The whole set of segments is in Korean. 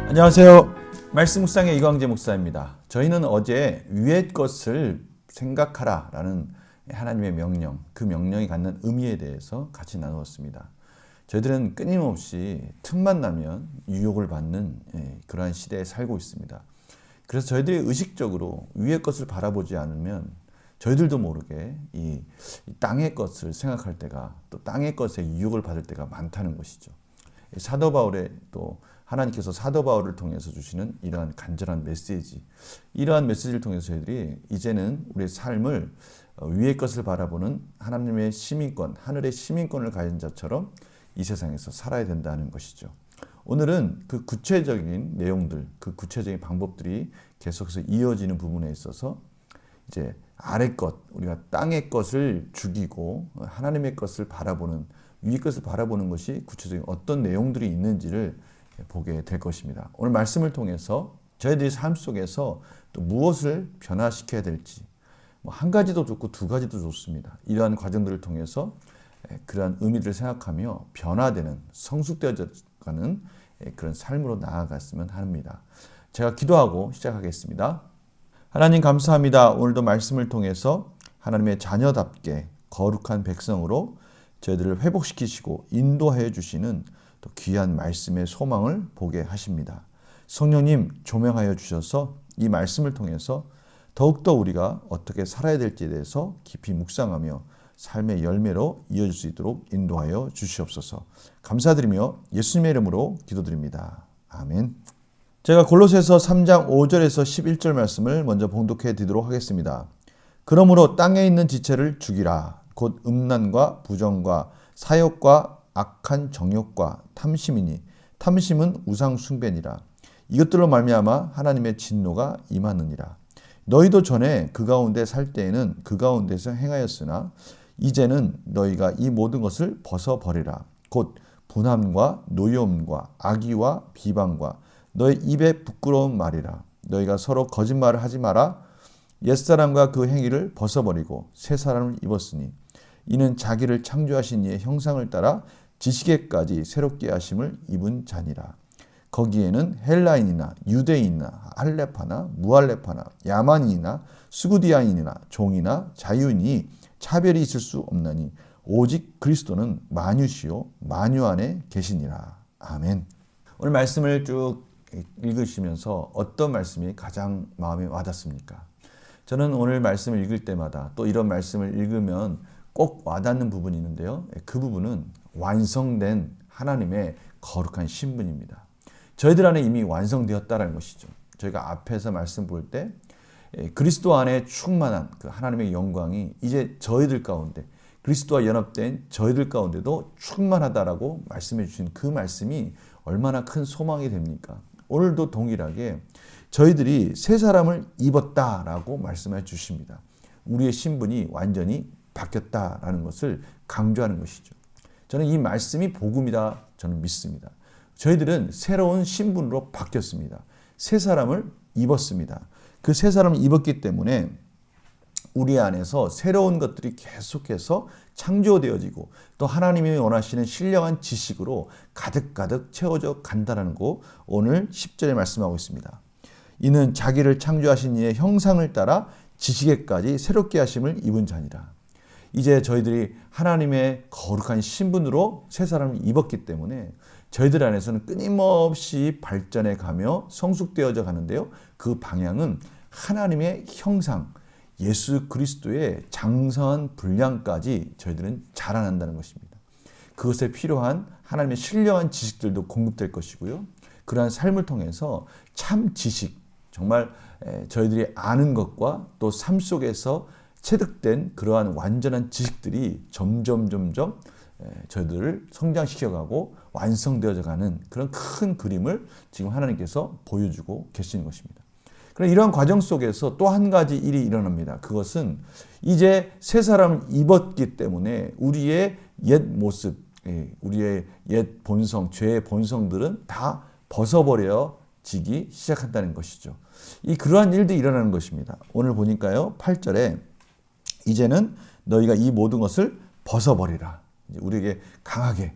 안녕하세요. 말씀 묵상의 이광재 목사입니다. 저희는 어제 위의 것을 생각하라 라는 하나님의 명령, 그 명령이 갖는 의미에 대해서 같이 나누었습니다. 저희들은 끊임없이 틈만 나면 유혹을 받는 그러한 시대에 살고 있습니다. 그래서 저희들이 의식적으로 위의 것을 바라보지 않으면 저희들도 모르게 이 땅의 것을 생각할 때가, 또 땅의 것에 유혹을 받을 때가 많다는 것이죠. 사도 바울의 또 하나님께서 사도 바울을 통해서 주시는 이러한 간절한 메시지, 이러한 메시지를 통해서 저희들이 이제는 우리의 삶을 위의 것을 바라보는 하나님의 시민권, 하늘의 시민권을 가진 자처럼 이 세상에서 살아야 된다는 것이죠. 오늘은 그 구체적인 내용들, 그 구체적인 방법들이 계속해서 이어지는 부분에 있어서 이제 아래 것, 우리가 땅의 것을 죽이고 하나님의 것을 바라보는, 위의 것을 바라보는 것이 구체적인 어떤 내용들이 있는지를 보게 될 것입니다. 오늘 말씀을 통해서 저희들이 삶 속에서 또 무엇을 변화시켜야 될지, 한 가지도 좋고 두 가지도 좋습니다. 이러한 과정들을 통해서 그러한 의미들을 생각하며 변화되는, 성숙되어가는 그런 삶으로 나아갔으면 합니다. 제가 기도하고 시작하겠습니다. 하나님 감사합니다. 오늘도 말씀을 통해서 하나님의 자녀답게 거룩한 백성으로 저희들을 회복시키시고 인도해 주시는 또 귀한 말씀의 소망을 보게 하십니다. 성령님 조명하여 주셔서 이 말씀을 통해서 더욱더 우리가 어떻게 살아야 될지에 대해서 깊이 묵상하며 삶의 열매로 이어질 수 있도록 인도하여 주시옵소서. 감사드리며 예수님의 이름으로 기도드립니다. 아멘. 제가 골로새서 3장 5절에서 11절 말씀을 먼저 봉독해 드리도록 하겠습니다. 그러므로 땅에 있는 지체를 죽이라. 곧 음란과 부정과 사욕과 악한 정욕과 탐심이니 탐심은 우상 숭배니라. 이것들로 말미암아 하나님의 진노가 임하느니라. 너희도 전에 그 가운데 살 때에는 그 가운데서 행하였으나 이제는 너희가 이 모든 것을 벗어버리라. 곧 분함과 노여움과 악의와 비방과 너희 입에 부끄러운 말이라. 너희가 서로 거짓말을 하지 마라. 옛사람과 그 행위를 벗어버리고 새 사람을 입었으니 이는 자기를 창조하신 이의 형상을 따라 지식에까지 새롭게 하심을 입은 자니라. 거기에는 헬라인이나 유대인이나 할레파나 무할레파나 야만인이나 수구디아인이나 종이나 자유인이 차별이 있을 수 없나니 오직 그리스도는 만유시요 만유 안에 계시니라. 아멘. 오늘 말씀을 쭉 읽으시면서 어떤 말씀이 가장 마음에 와닿습니까? 저는 오늘 말씀을 읽을 때마다 또 이런 말씀을 읽으면 꼭 와닿는 부분이 있는데요. 그 부분은 완성된 하나님의 거룩한 신분입니다. 저희들 안에 이미 완성되었다는 것이죠. 저희가 앞에서 말씀 볼 때 그리스도 안에 충만한 그 하나님의 영광이 이제 저희들 가운데, 그리스도와 연합된 저희들 가운데도 충만하다라고 말씀해 주신 그 말씀이 얼마나 큰 소망이 됩니까? 오늘도 동일하게 저희들이 새 사람을 입었다라고 말씀해 주십니다. 우리의 신분이 완전히 바뀌었다라는 것을 강조하는 것이죠. 저는 이 말씀이 복음이다 저는 믿습니다. 저희들은 새로운 신분으로 바뀌었습니다. 새 사람을 입었습니다. 그 새 사람을 입었기 때문에 우리 안에서 새로운 것들이 계속해서 창조되어지고 또 하나님이 원하시는 신령한 지식으로 가득가득 채워져 간다는 거 오늘 10절에 말씀하고 있습니다. 이는 자기를 창조하신 이의 형상을 따라 지식에까지 새롭게 하심을 입은 자니라. 이제 저희들이 하나님의 거룩한 신분으로 새 사람을 입었기 때문에 저희들 안에서는 끊임없이 발전해 가며 성숙되어져 가는데요. 그 방향은 하나님의 형상, 예수 그리스도의 장성한 분량까지 저희들은 자라난다는 것입니다. 그것에 필요한 하나님의 신령한 지식들도 공급될 것이고요. 그러한 삶을 통해서 참 지식, 정말 저희들이 아는 것과 또 삶 속에서 체득된 그러한 완전한 지식들이 점점 저희들을 성장시켜가고 완성되어져 가는 그런 큰 그림을 지금 하나님께서 보여주고 계시는 것입니다. 그럼 이러한 과정 속에서 또 한 가지 일이 일어납니다. 그것은 이제 새 사람을 입었기 때문에 우리의 옛 모습, 우리의 옛 본성, 죄의 본성들은 다 벗어버려지기 시작한다는 것이죠. 그러한 일도 일어나는 것입니다. 오늘 보니까요, 8절에 이제는 너희가 이 모든 것을 벗어버리라. 이제 우리에게 강하게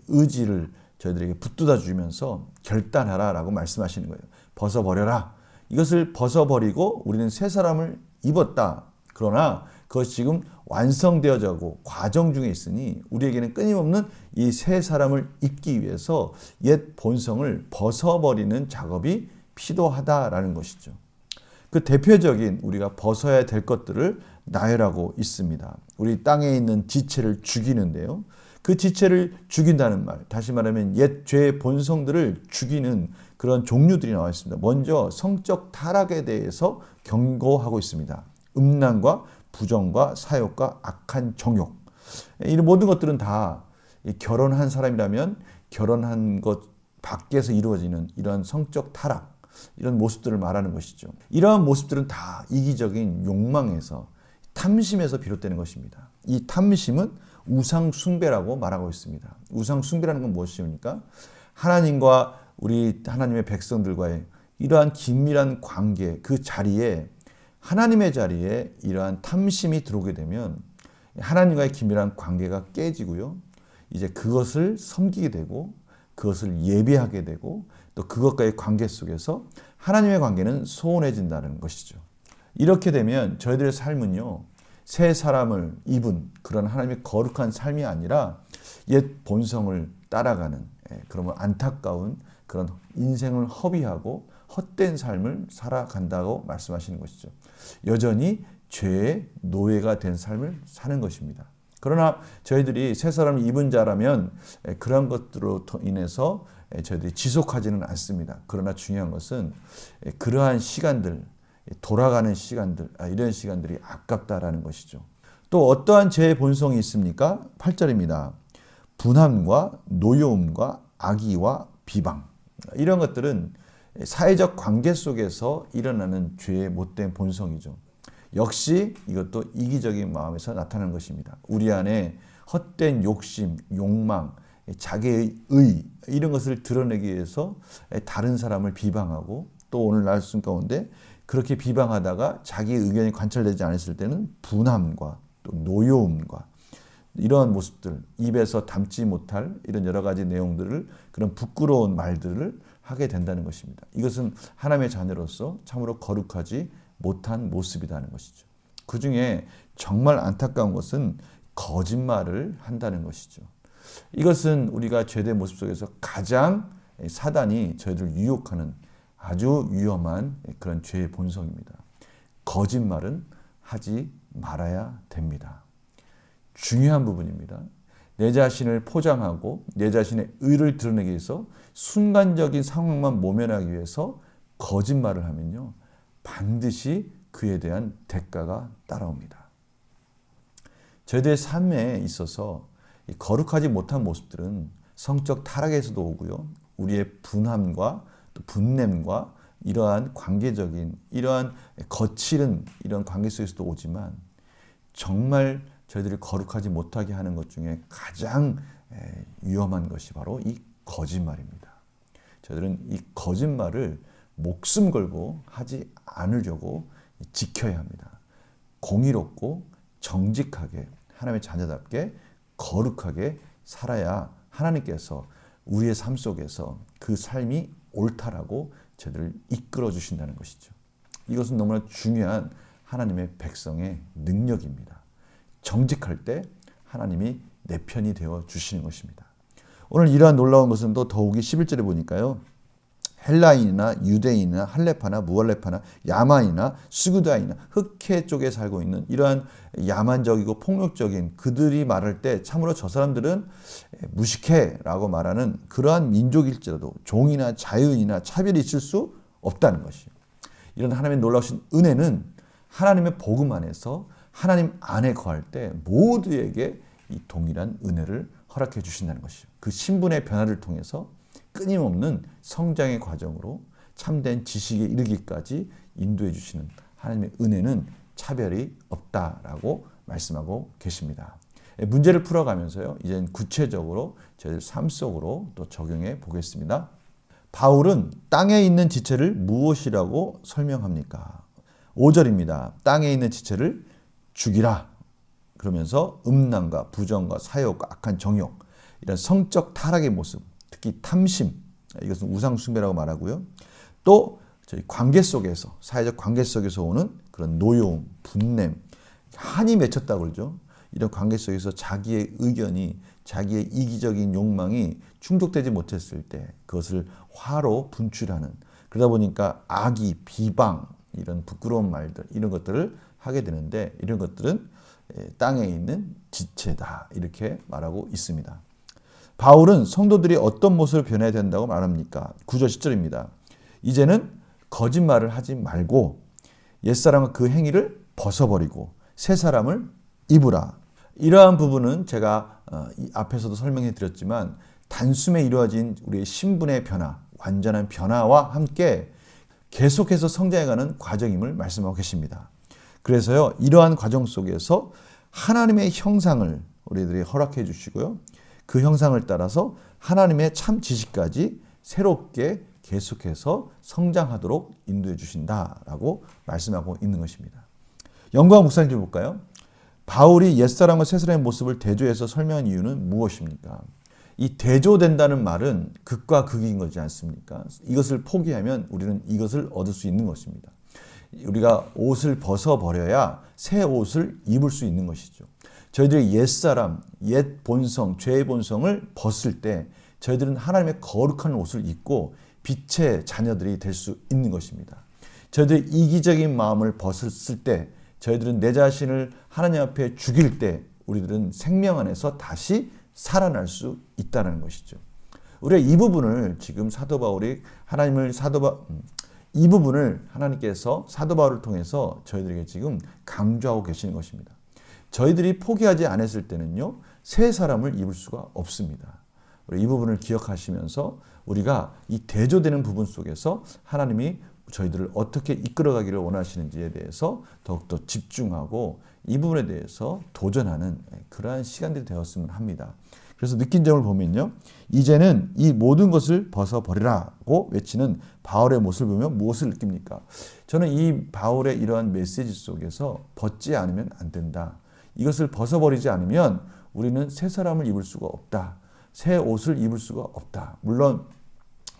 의지를 저희들에게 붙들어 주면서 결단하라 라고 말씀하시는 거예요. 벗어버려라. 이것을 벗어버리고 우리는 새 사람을 입었다. 그러나 그것이 지금 완성되어져고 과정 중에 있으니 우리에게는 끊임없는 이 새 사람을 입기 위해서 옛 본성을 벗어버리는 작업이 필요하다라는 것이죠. 그 대표적인 우리가 벗어야 될 것들을 나열하고 있습니다. 우리 땅에 있는 지체를 죽이는데요. 그 지체를 죽인다는 말, 다시 말하면 옛 죄의 본성들을 죽이는 그런 종류들이 나와 있습니다. 먼저 성적 타락에 대해서 경고하고 있습니다. 음란과 부정과 사욕과 악한 정욕. 이런 모든 것들은 다 결혼한 사람이라면 결혼한 것 밖에서 이루어지는 이러한 성적 타락, 이런 모습들을 말하는 것이죠. 이러한 모습들은 다 이기적인 욕망에서, 탐심에서 비롯되는 것입니다. 이 탐심은 우상 숭배라고 말하고 있습니다. 우상 숭배라는 건 무엇입니까? 하나님과 우리 하나님의 백성들과의 이러한 긴밀한 관계, 그 자리에, 하나님의 자리에 이러한 탐심이 들어오게 되면 하나님과의 긴밀한 관계가 깨지고요. 이제 그것을 섬기게 되고 그것을 예배하게 되고 또 그것과의 관계 속에서 하나님의 관계는 소원해진다는 것이죠. 이렇게 되면 저희들의 삶은요, 새 사람을 입은 그런 하나님의 거룩한 삶이 아니라 옛 본성을 따라가는 그러면 안타까운 그런 인생을 허비하고 헛된 삶을 살아간다고 말씀하시는 것이죠. 여전히 죄의 노예가 된 삶을 사는 것입니다. 그러나 저희들이 새 사람을 입은 자라면 그런 것들로 인해서 저희들이 지속하지는 않습니다. 그러나 중요한 것은 그러한 시간들, 돌아가는 시간들, 이런 시간들이 아깝다라는 것이죠. 또 어떠한 죄의 본성이 있습니까? 8절입니다. 분함과 노여움과 악의와 비방. 이런 것들은 사회적 관계 속에서 일어나는 죄의 못된 본성이죠. 역시 이것도 이기적인 마음에서 나타나는 것입니다. 우리 안에 헛된 욕심, 욕망, 자기의 의 이런 것을 드러내기 위해서 다른 사람을 비방하고 또 오늘 말씀 가운데 그렇게 비방하다가 자기의 의견이 관철되지 않았을 때는 분함과 또 노여움과 이러한 모습들, 입에서 담지 못할 이런 여러 가지 내용들을, 그런 부끄러운 말들을 하게 된다는 것입니다. 이것은 하나님의 자녀로서 참으로 거룩하지 못한 모습이라는 것이죠. 그 중에 정말 안타까운 것은 거짓말을 한다는 것이죠. 이것은 우리가 죄된 모습 속에서 가장 사단이 저희들을 유혹하는 아주 위험한 그런 죄의 본성입니다. 거짓말은 하지 말아야 됩니다. 중요한 부분입니다. 내 자신을 포장하고 내 자신의 의를 드러내기 위해서 순간적인 상황만 모면하기 위해서 거짓말을 하면요, 반드시 그에 대한 대가가 따라옵니다. 저희들의 삶에 있어서 거룩하지 못한 모습들은 성적 타락에서도 오고요, 우리의 분함과 또 분냄과 이러한 관계적인 이러한 거칠은 이런 관계 속에서도 오지만 정말 저희들이 거룩하지 못하게 하는 것 중에 가장 위험한 것이 바로 이 거짓말입니다. 저희들은 이 거짓말을 목숨 걸고 하지 않으려고 지켜야 합니다. 공의롭고 정직하게 하나님의 자녀답게 거룩하게 살아야 하나님께서 우리의 삶 속에서 그 삶이 옳다라고 저희들을 이끌어 주신다는 것이죠. 이것은 너무나 중요한 하나님의 백성의 능력입니다. 정직할 때 하나님이 내 편이 되어 주시는 것입니다. 오늘 이러한 놀라운 것은 또 더욱이 11절에 보니까요, 헬라인이나 유대인이나 할레파나 무할레파나 야만이나 스구다이나 흑해 쪽에 살고 있는 이러한 야만적이고 폭력적인 그들이 말할 때 참으로 저 사람들은 무식해라고 말하는 그러한 민족일지라도 종이나 자유인이나 차별이 있을 수 없다는 것이에요. 이런 하나님의 놀라우신 은혜는 하나님의 복음 안에서 하나님 안에 거할 때 모두에게 이 동일한 은혜를 허락해 주신다는 것이죠. 그 신분의 변화를 통해서 끊임없는 성장의 과정으로 참된 지식에 이르기까지 인도해 주시는 하나님의 은혜는 차별이 없다라고 말씀하고 계십니다. 문제를 풀어가면서요, 이제 구체적으로 저희들 삶 속으로 또 적용해 보겠습니다. 바울은 땅에 있는 지체를 무엇이라고 설명합니까? 5절입니다. 땅에 있는 지체를 죽이라. 그러면서 음란과 부정과 사욕과 악한 정욕, 이런 성적 타락의 모습, 특히 탐심, 이것은 우상숭배라고 말하고요. 또 저희 관계 속에서, 사회적 관계 속에서 오는 그런 노여움, 분냄, 한이 맺혔다고 그러죠. 이런 관계 속에서 자기의 의견이, 자기의 이기적인 욕망이 충족되지 못했을 때 그것을 화로 분출하는, 그러다 보니까 악의, 비방, 이런 부끄러운 말들, 이런 것들을 하게 되는데, 이런 것들은 땅에 있는 지체다, 이렇게 말하고 있습니다. 바울은 성도들이 어떤 모습을 변해야 된다고 말합니까? 9절 10절입니다. 이제는 거짓말을 하지 말고 옛사람과 그 행위를 벗어버리고 새 사람을 입으라. 이러한 부분은 제가 앞에서도 설명해 드렸지만 단숨에 이루어진 우리의 신분의 변화, 완전한 변화와 함께 계속해서 성장해가는 과정임을 말씀하고 계십니다. 그래서요, 이러한 과정 속에서 하나님의 형상을 우리들이 허락해 주시고요, 그 형상을 따라서 하나님의 참 지식까지 새롭게 계속해서 성장하도록 인도해 주신다라고 말씀하고 있는 것입니다. 영광 묵상을 볼까요? 바울이 옛사람과 새사람의 모습을 대조해서 설명한 이유는 무엇입니까? 이 대조된다는 말은 극과 극인 거지 않습니까? 이것을 포기하면 우리는 이것을 얻을 수 있는 것입니다. 우리가 옷을 벗어버려야 새 옷을 입을 수 있는 것이죠. 저희들이 옛사람, 옛 본성, 죄의 본성을 벗을 때 저희들은 하나님의 거룩한 옷을 입고 빛의 자녀들이 될 수 있는 것입니다. 저희들이 이기적인 마음을 벗었을 때, 저희들은 내 자신을 하나님 앞에 죽일 때 우리들은 생명 안에서 다시 살아날 수 있다는 것이죠. 우리가 이 부분을 지금 사도 바울이 이 부분을 하나님께서 사도 바울을 통해서 저희들에게 지금 강조하고 계시는 것입니다. 저희들이 포기하지 않았을 때는요, 새 사람을 입을 수가 없습니다. 이 부분을 기억하시면서 우리가 이 대조되는 부분 속에서 하나님이 저희들을 어떻게 이끌어가기를 원하시는지에 대해서 더욱더 집중하고 이 부분에 대해서 도전하는 그러한 시간들이 되었으면 합니다. 그래서 느낀 점을 보면요, 이제는 이 모든 것을 벗어버리라고 외치는 바울의 모습을 보면 무엇을 느낍니까? 저는 이 바울의 이러한 메시지 속에서 벗지 않으면 안 된다. 이것을 벗어버리지 않으면 우리는 새 사람을 입을 수가 없다. 새 옷을 입을 수가 없다. 물론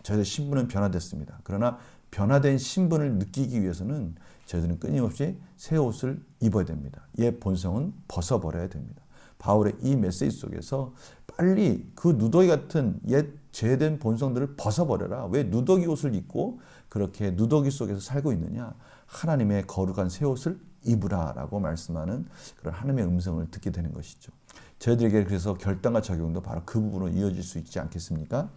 저희의 신분은 변화됐습니다. 그러나 변화된 신분을 느끼기 위해서는 저희들은 끊임없이 새 옷을 입어야 됩니다. 옛 본성은 벗어버려야 됩니다. 바울의 이 메시지 속에서 빨리 그 누더기 같은 옛 죄된 본성들을 벗어버려라. 왜 누더기 옷을 입고 그렇게 누더기 속에서 살고 있느냐? 하나님의 거룩한 새 옷을 입으라라고 말씀하는 그런 하나님의 음성을 듣게 되는 것이죠. 저희들에게 그래서 결단과 적용도 바로 그 부분으로 이어질 수 있지 않겠습니까?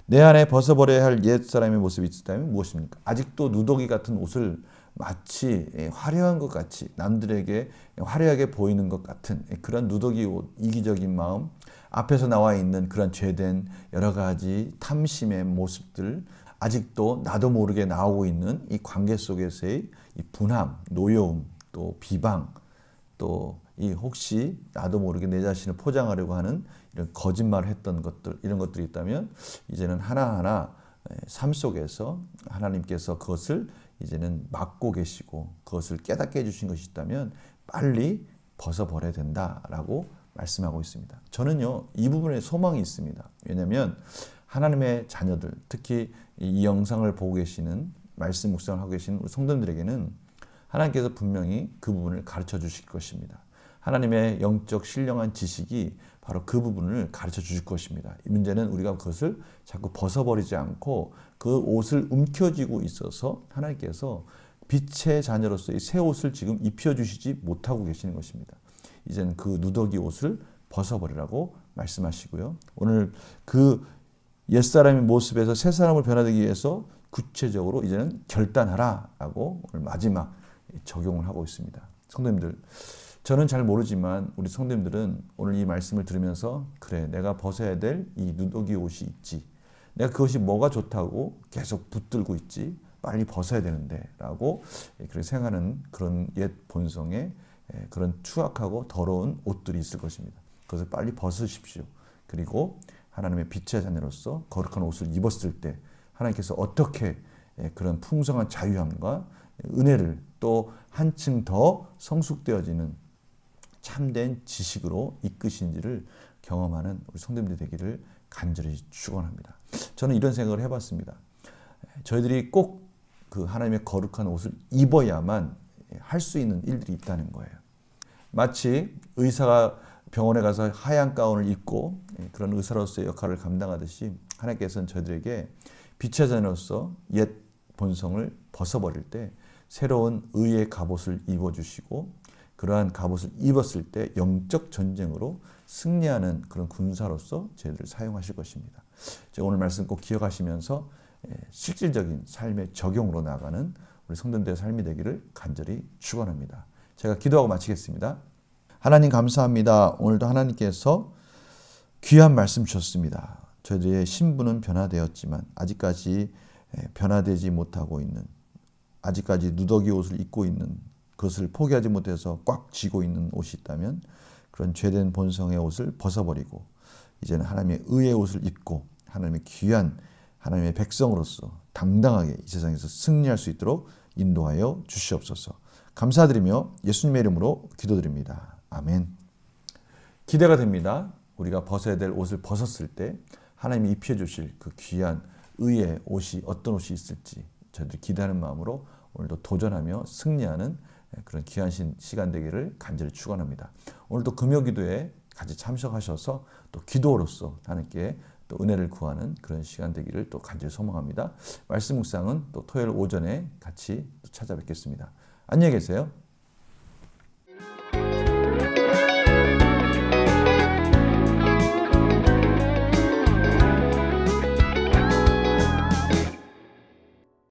내 안에 벗어버려야 할 옛사람의 모습이 있다면 무엇입니까? 아직도 누더기 같은 옷을 마치 화려한 것 같이 남들에게 화려하게 보이는 것 같은 그런 누더기 옷, 이기적인 마음, 앞에서 나와 있는 그런 죄된 여러 가지 탐심의 모습들, 아직도 나도 모르게 나오고 있는 이 관계 속에서의 이 분함, 노여움, 또 비방, 또 이 혹시 나도 모르게 내 자신을 포장하려고 하는 이런 거짓말을 했던 것들, 이런 것들이 있다면 이제는 하나하나 삶 속에서 하나님께서 그것을 이제는 막고 계시고 그것을 깨닫게 해주신 것이 있다면 빨리 벗어버려야 된다라고 말씀하고 있습니다. 저는요, 이 부분에 소망이 있습니다. 왜냐하면 하나님의 자녀들, 특히 이 영상을 보고 계시는, 말씀 묵상을 하고 계시는 우리 성도들에게는 하나님께서 분명히 그 부분을 가르쳐 주실 것입니다. 하나님의 영적 신령한 지식이 바로 그 부분을 가르쳐 주실 것입니다. 이 문제는 우리가 그것을 자꾸 벗어버리지 않고 그 옷을 움켜쥐고 있어서 하나님께서 빛의 자녀로서의 새 옷을 지금 입혀주시지 못하고 계시는 것입니다. 이제는 그 누더기 옷을 벗어버리라고 말씀하시고요. 오늘 그 옛사람의 모습에서 새 사람을 변화되기 위해서 구체적으로 이제는 결단하라라고 오늘 마지막 적용을 하고 있습니다. 성도님들, 저는 잘 모르지만 우리 성도님들은 오늘 이 말씀을 들으면서 그래, 내가 벗어야 될 이 누더기 옷이 있지. 내가 그것이 뭐가 좋다고 계속 붙들고 있지. 빨리 벗어야 되는데 라고 그렇게 생각하는 그런 옛 본성의 그런 추악하고 더러운 옷들이 있을 것입니다. 그것을 빨리 벗으십시오. 그리고 하나님의 빛의 자녀로서 거룩한 옷을 입었을 때 하나님께서 어떻게 그런 풍성한 자유함과 은혜를 또 한층 더 성숙되어지는 참된 지식으로 이끄신지를 경험하는 우리 성도님들 되기를 간절히 축원합니다. 저는 이런 생각을 해봤습니다. 저희들이 꼭 그 하나님의 거룩한 옷을 입어야만 할 수 있는 일들이 있다는 거예요. 마치 의사가 병원에 가서 하얀 가운을 입고 그런 의사로서의 역할을 감당하듯이 하나님께서는 저희들에게 빛의 자녀로서 옛 본성을 벗어버릴 때 새로운 의의 갑옷을 입어주시고 그러한 갑옷을 입었을 때 영적 전쟁으로 승리하는 그런 군사로서 저희들을 사용하실 것입니다. 제가 오늘 말씀 꼭 기억하시면서 실질적인 삶의 적용으로 나가는 우리 성도님들의 삶이 되기를 간절히 축원합니다. 제가 기도하고 마치겠습니다. 하나님 감사합니다. 오늘도 하나님께서 귀한 말씀 주셨습니다. 저희들의 신분은 변화되었지만 아직까지 변화되지 못하고 있는, 아직까지 누더기 옷을 입고 있는, 그것을 포기하지 못해서 꽉 쥐고 있는 옷이 있다면 그런 죄된 본성의 옷을 벗어버리고 이제는 하나님의 의의 옷을 입고 하나님의 귀한 하나님의 백성으로서 당당하게 이 세상에서 승리할 수 있도록 인도하여 주시옵소서. 감사드리며 예수님의 이름으로 기도드립니다. 아멘. 기대가 됩니다. 우리가 벗어야 될 옷을 벗었을 때 하나님이 입혀주실 그 귀한 의의 옷이 어떤 옷이 있을지 저희들이 기대하는 마음으로 오늘도 도전하며 승리하는 그런 귀한 시간 되기를 간절히 축원합니다. 오늘도 금요기도에 같이 참석하셔서 또 기도로서 하나님께 또 은혜를 구하는 그런 시간 되기를 또 간절히 소망합니다. 말씀 묵상은 또 토요일 오전에 같이 또 찾아뵙겠습니다. 안녕히 계세요.